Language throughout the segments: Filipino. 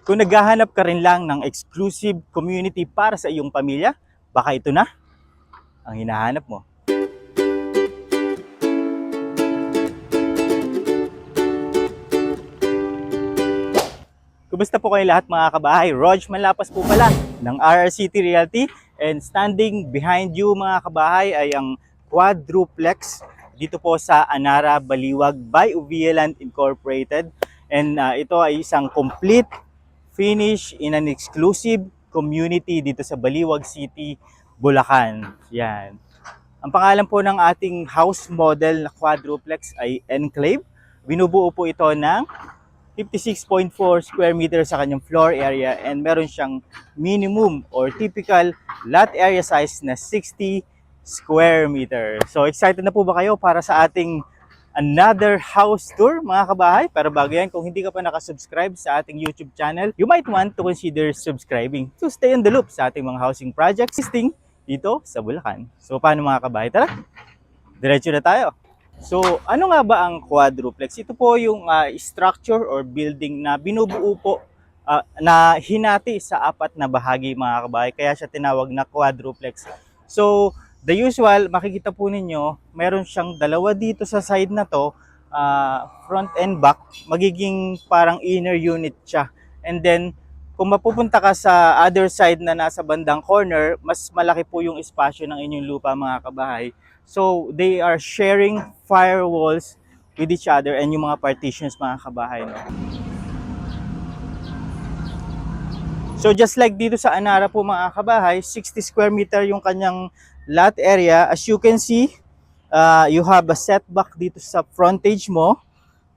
Kung naghahanap ka rin lang ng exclusive community para sa iyong pamilya, baka ito na ang hinahanap mo. Kumusta po kayo lahat mga kabahay? Rog Manlapas po pala ng RRCT Realty, and standing behind you mga kabahay ay ang quadruplex dito po sa Anara, Baliwag by Uvieland Incorporated. And ito ay isang complete finish in an exclusive community dito sa Baliwag City, Bulacan. Yan. Ang pangalan po ng ating house model na quadruplex ay Enclave. Binubuo po ito ng 56.4 square meters sa kanyang floor area, and meron siyang minimum or typical lot area size na 60 square meter. So excited na po ba kayo para sa ating another house tour mga kabahay? Pero bago yan, kung hindi ka pa nakasubscribe sa ating YouTube channel, you might want to consider subscribing to stay on the loop sa ating mga housing projects listing dito sa Bulacan. So paano mga kabahay? Tara, diretso na tayo. So, ano nga ba ang quadruplex? Ito po yung structure or building na binubuo po na hinati sa apat na bahagi mga kabahay. Kaya siya tinawag na quadruplex. So, the usual, makikita po ninyo, meron siyang dalawa dito sa side na to, front and back, magiging parang inner unit siya. And then, kung mapupunta ka sa other side na nasa bandang corner, mas malaki po yung espasyo ng inyong lupa mga kabahay. So, they are sharing firewalls with each other and yung mga partitions mga kabahay. No? So, just like dito sa Anara po mga kabahay, 60 square meter yung kanyang lot area. As you can see, you have a setback dito sa frontage mo.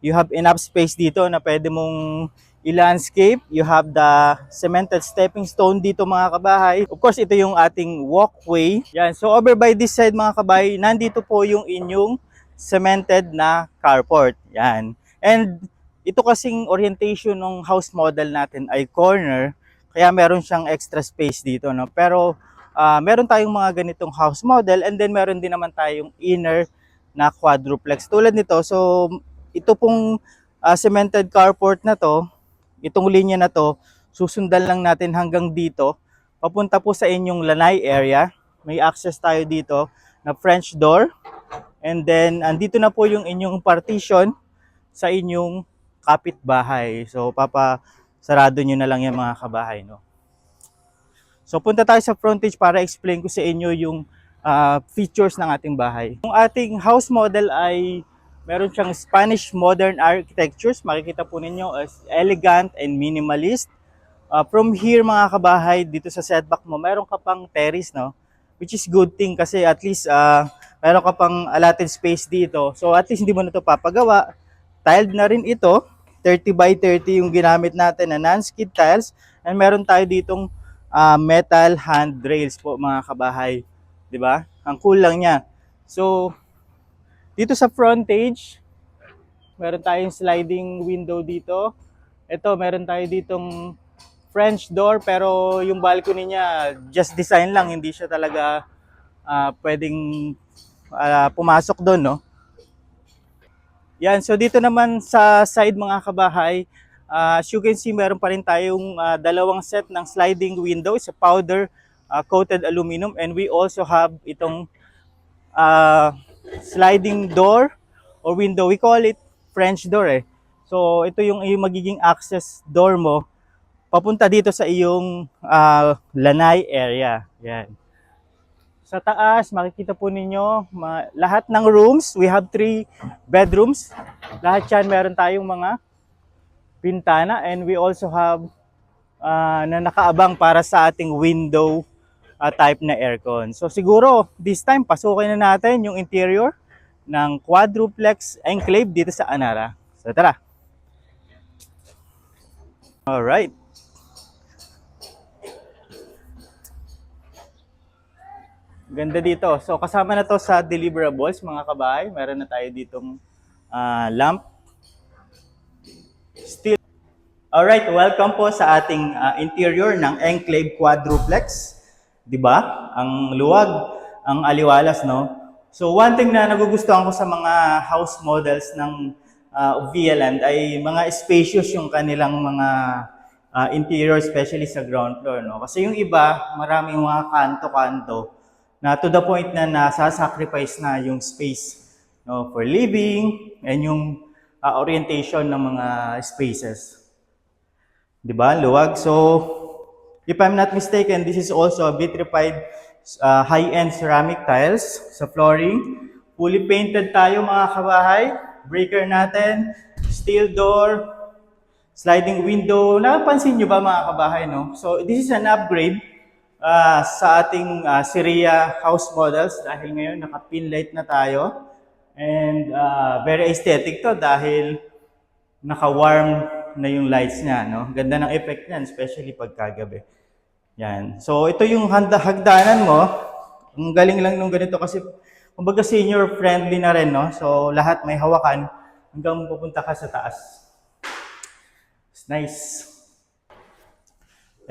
You have enough space dito na pwede mong i-landscape. You have the cemented stepping stone dito mga kabahay. Of course, ito yung ating walkway. Yan. So over by this side mga kabahay, nandito po yung inyong cemented na carport. Yan. And ito kasing orientation ng house model natin ay corner. Kaya meron siyang extra space dito. No? Pero meron tayong mga ganitong house model, and then meron din naman tayong inner na quadruplex. Tulad nito, so ito pong cemented carport na to, itong linya na to, susundan lang natin hanggang dito. Papunta po sa inyong lanay area. May access tayo dito na French door. And then, andito na po yung inyong partition sa inyong kapitbahay. So, papasarado nyo na lang yan mga kabahay. No? So, punta tayo sa frontage para explain ko sa inyo yung features ng ating bahay. Yung ating house model ay meron siyang Spanish modern architectures. Makikita po ninyo as elegant and minimalist. From here mga kabahay, dito sa setback mo, meron ka pang terrace, no? Which is good thing kasi at least meron ka pang allotted space dito. So at least hindi mo na ito papagawa. Tiled na rin ito. 30 by 30 yung ginamit natin na non-skid tiles. And meron tayo ditong metal handrails po mga kabahay. 'Di ba? Ang cool lang niya. So dito sa frontage, meron tayong sliding window dito. Ito, meron tayo ditong French door, pero yung balcony niya, just design lang. Hindi siya talaga pwedeng pumasok doon, no? Yan, so dito naman sa side mga kabahay, as you can see, meron pa rin tayong dalawang set ng sliding window sa powder coated aluminum. And we also have itong sliding door or window. We call it French door eh. So ito yung magiging access door mo papunta dito sa iyong lanay area. Yan. Sa taas, makikita po ninyo lahat ng rooms. We have 3 bedrooms. Lahat yan meron tayong mga pintana, and we also have na nakaabang para sa ating window type na aircon. So siguro this time pasukin na natin yung interior ng quadruplex enclave dito sa Anara. So tara. All right. Ganda dito. So kasama na to sa deliverables mga kabahay. Meron na tayo ditong lamp. Still. All right, welcome po sa ating interior ng enclave quadruplex. 'Di ba? Ang luwag, ang aliwalas, no? So one thing na nagugustuhan ko sa mga house models ng Uvieland ay mga spacious yung kanilang mga interior, especially sa ground floor, no? Kasi yung iba, maraming mga kanto-kanto na to the point na nasa-sacrifice na yung space, no, for living and yung orientation ng mga spaces. 'Di ba? Luwag. So, if I'm not mistaken, this is also a vitrified high-end ceramic tiles sa flooring. Fully painted tayo mga kabahay. Breaker natin, steel door, sliding window. Napansin nyo ba mga kabahay, no? So, this is an upgrade sa ating Syria house models dahil ngayon naka-pin light na tayo. And very aesthetic to dahil naka-warm na yung lights niya, no? Ganda ng effect niyan, especially pag kagabi. Yan. So, ito yung hagdanan mo. Ang galing lang nung ganito kasi kumbaga senior friendly na rin, no? So, lahat may hawakan hanggang pupunta ka sa taas. It's nice.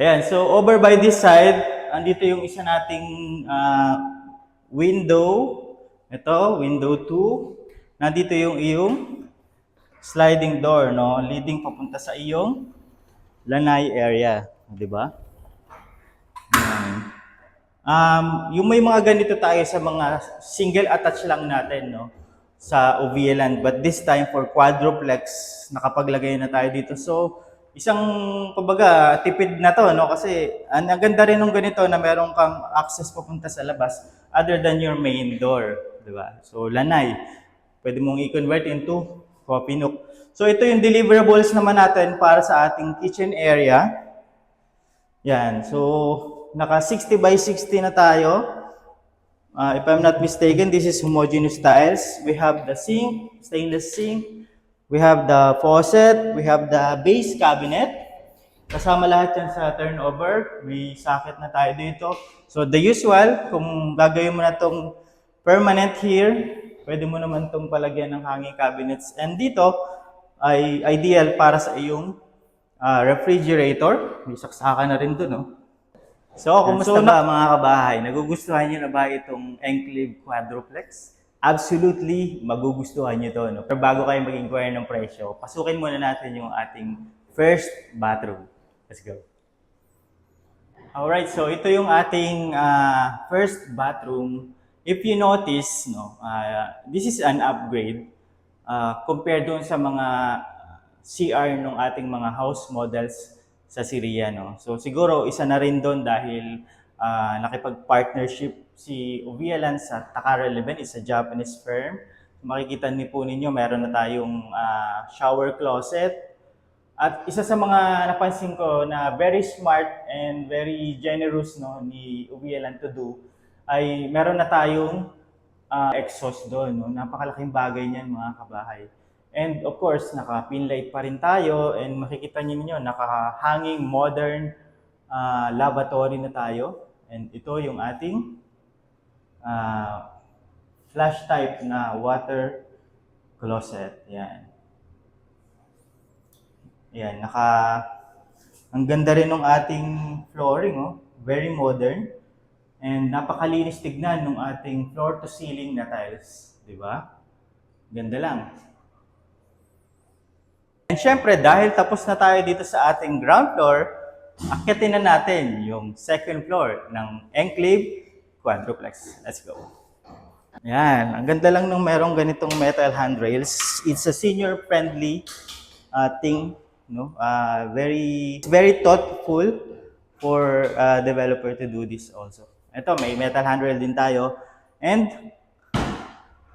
Ayan. So, over by this side, andito yung isa nating window. Ito, window 2. Nandito yung iyong sliding door, no? Leading papunta sa iyong lanay area. Di ba? Yung may mga ganito tayo sa mga single attach lang natin, no, sa Ovieland, but this time for quadruplex nakapaglagay na tayo dito. So isang kumbaga tipid na to, no, kasi ang ganda rin ng ganito na meron kang access papunta sa labas other than your main door, di ba? So lanay, pwede mong i-convert into coffee nook. So ito yung deliverables naman natin para sa ating kitchen area. Yan. So naka 60 by 60 na tayo. If I'm not mistaken, this is homogeneous tiles. We have the sink, stainless sink. We have the faucet. We have the base cabinet. Kasama lahat yan sa turnover. May socket na tayo dito. So the usual, kung gagawin mo na itong permanent here, pwede mo naman itong palagyan ng hanging cabinets. And dito ay ideal para sa iyong refrigerator. May saksakan na rin doon, no? So, kumusta ba mga kabahay? Nagugustuhan niyo na ba itong Enclave Quadruplex? Absolutely, magugustuhan niyo to, no? Pero bago kayo mag-inquire ng presyo, pasukin muna natin yung ating first bathroom. Let's go. Alright, so ito yung ating first bathroom. If you notice, no, this is an upgrade compared doon sa mga CR ng ating mga house models sa Syria, no? So siguro isa na rin doon dahil nakipag-partnership si Ovieland sa Takara 11, is a Japanese firm. Makikita niyo po ninyo, meron na tayong shower closet. At isa sa mga napansin ko na very smart and very generous, no, ni Ovieland to do ay meron na tayong exhaust doon, no? Napakalaking bagay niyan mga kabahay. And of course, naka-pin light pa rin tayo and makikita niyo naka-hanging modern lavatory na tayo. And ito yung ating flush type na water closet. Yan. Yan, ang ganda rin ng ating flooring, oh. Very modern. And napakalinis tignan ng ating floor to ceiling na tiles, di ba? Ganda lang. And syempre, dahil tapos na tayo dito sa ating ground floor, akyatin na natin yung second floor ng Enclave Quadruplex. Let's go. Yan, ang ganda lang nung merong ganitong metal handrails. It's a senior-friendly thing, no? Very thoughtful for developer to do this also. Ito, may metal handrail din tayo. And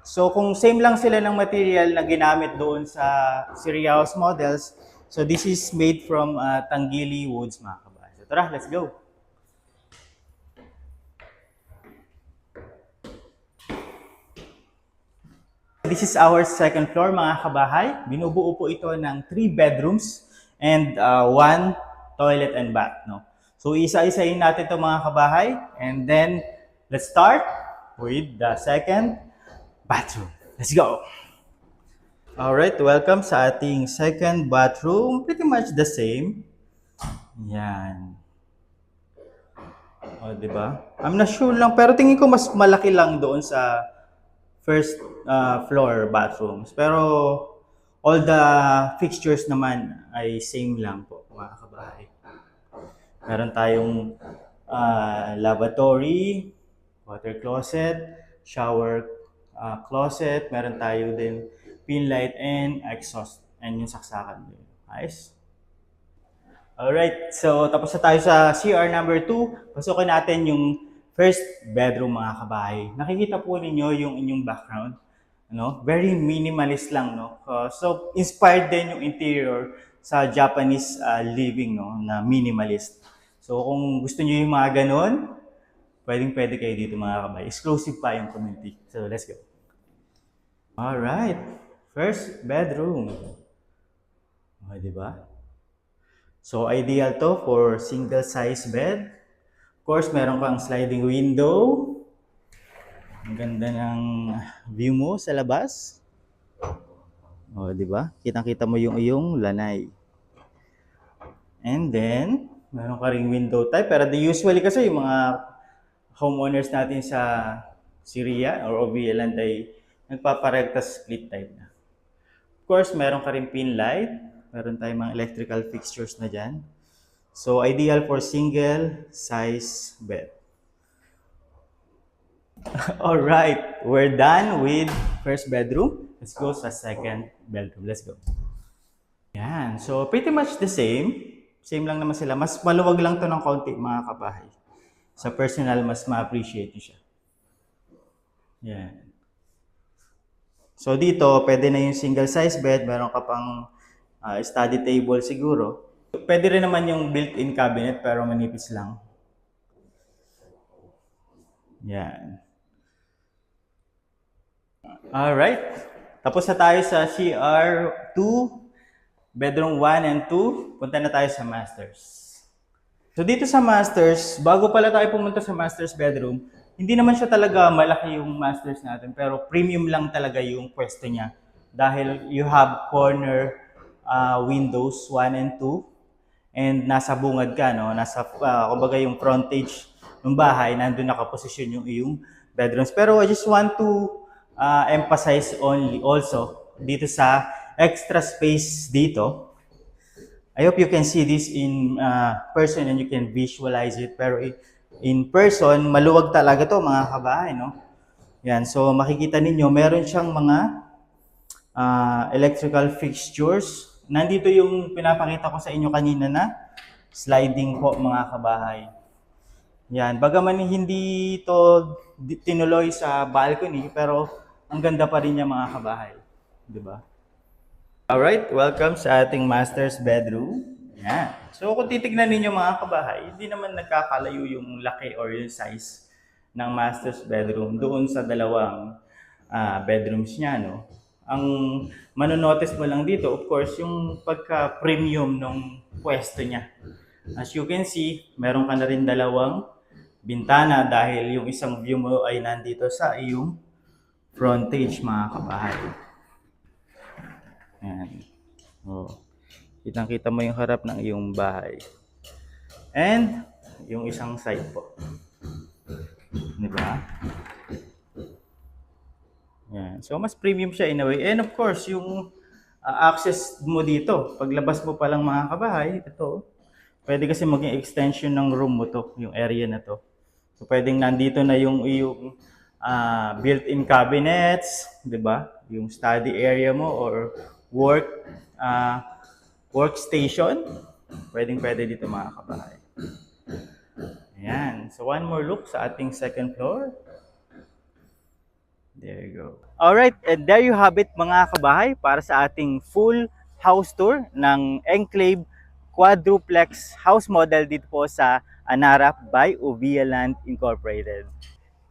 so kung same lang sila ng material na ginamit doon sa Syria house models, so this is made from Tangili woods, mga kabahay. So tara, let's go. This is our second floor, mga kabahay. Binubuo po ito ng 3 bedrooms and 1 toilet and bath, no? So isa-isahin natin ito, mga kabahay, and then let's start with the second bathroom. Let's go! Alright, welcome sa ating second bathroom. Pretty much the same. Yan. O, diba? I'm not sure lang, pero tingin ko mas malaki lang doon sa first floor bathrooms. Pero all the fixtures naman ay same lang po, mga kabahay. Meron tayong lavatory, water closet, shower closet. Meron tayo din pin light and exhaust. And yung saksakan din. Nice. Alright, so tapos na tayo sa CR number 2. Pasukin natin yung first bedroom mga kabahay. Nakikita po ninyo yung inyong background. Ano? Very minimalist lang, no? So inspired din yung interior sa Japanese living, no, na minimalist. So kung gusto niyo yung mga ganun, pwedeng-pwede kayo dito mga kabahay. Exclusive pa yung community. So let's go. Alright, first bedroom. O, di ba? So, ideal to for single size bed. Of course, meron kang sliding window. Ang ganda ng view mo sa labas. O, di ba? Kitang-kita mo yung iyong lanay. And then, meron ka ring window type. Pero usually kasi yung mga homeowners natin sa Syria or OVA land ay nagpaparekta split type na. Of course, meron ka ring pin light. Meron tayong mga electrical fixtures na dyan. So, ideal for single size bed. Alright, we're done with first bedroom. Let's go sa second bedroom. Let's go. Yan. So, pretty much the same. Same lang naman sila. Mas maluwag lang to ng konti, mga kabahay. Sa personal, mas ma-appreciate nyo siya. Yan. So, dito, pwede na yung single size bed. Meron ka pang study table siguro. Pwede rin naman yung built-in cabinet pero manipis lang. Yan. Alright. Tapos na tayo sa CR2, bedroom 1 and 2. Punta na tayo sa masters. So dito sa masters, bago pala tayo pumunta sa masters bedroom, hindi naman siya talaga malaki yung masters natin pero premium lang talaga yung pwesto niya. Dahil you have corner windows 1 and 2 and nasa bungad ka, no? Nasa kumbaga yung frontage ng bahay, nandun nakaposisyon yung iyong bedrooms. Pero I just want to emphasize only also dito sa extra space dito. I hope you can see this in person and you can visualize it. Pero in person, maluwag talaga to mga kabahay, no? Yan, so makikita ninyo, meron siyang mga electrical fixtures. Nandito yung pinapakita ko sa inyo kanina na sliding po mga kabahay. Yan, bagaman hindi to tinuloy sa balcony pero ang ganda pa rin niya mga kabahay, 'di ba? Alright, welcome sa ating master's bedroom. Yan. So kung titignan ninyo mga kabahay, hindi naman nagkakalayo yung laki or yung size ng master's bedroom doon sa dalawang bedrooms niya, no? Ang manonotice mo lang dito, of course, yung pagka-premium ng pwesto niya. As you can see, meron ka na rin dalawang bintana dahil yung isang view mo ay nandito sa iyong frontage, mga kabahay. Ayan. Oh. Kitang-kita mo yung harap ng iyong bahay. And yung isang side po. Diba? Yan. So, mas premium siya in a way. And of course, yung access mo dito, paglabas mo pa lang mga kabahay, ito, pwede kasi maging extension ng room mo to, yung area na to. So, pwedeng nandito na yung built-in cabinets, di ba? Yung study area mo or workstation, pwede dito mga kabahay. Ayan. So, one more look sa ating second floor. There you go. Alright, and there you have it mga kabahay para sa ating full house tour ng Enclave Quadruplex house model dito po sa Anara by Ovia Land Incorporated.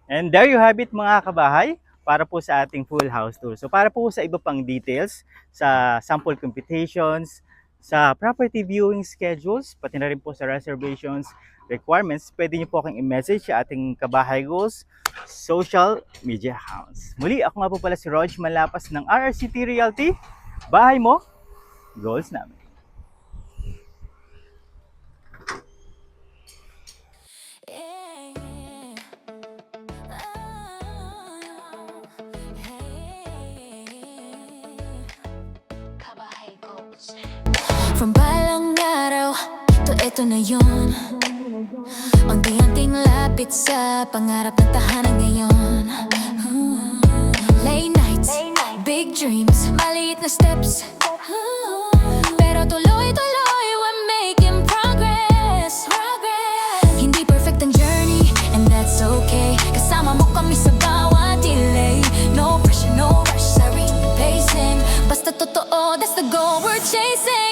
And there you have it mga kabahay para po sa ating full house tour. So para po sa iba pang details, sa sample computations, sa property viewing schedules, pati na rin po sa reservations requirements, pwede niyo po akong i-message sa ating Kabahay Goals social media accounts. Muli, ako nga po pala si Rog Malapas ng RRCT Realty. Bahay mo, goals namin. From balang araw to eto na yun. Unti-unting lapit sa pangarap ng tahanan ngayon. Late nights, big dreams, maliit na steps. Pero tuloy-tuloy, we're making progress. Hindi perfect ang journey, and that's okay. Kasama mo kami sa bawat delay. No pressure, no rush, sorry, pacing. Basta totoo, that's the goal we're chasing.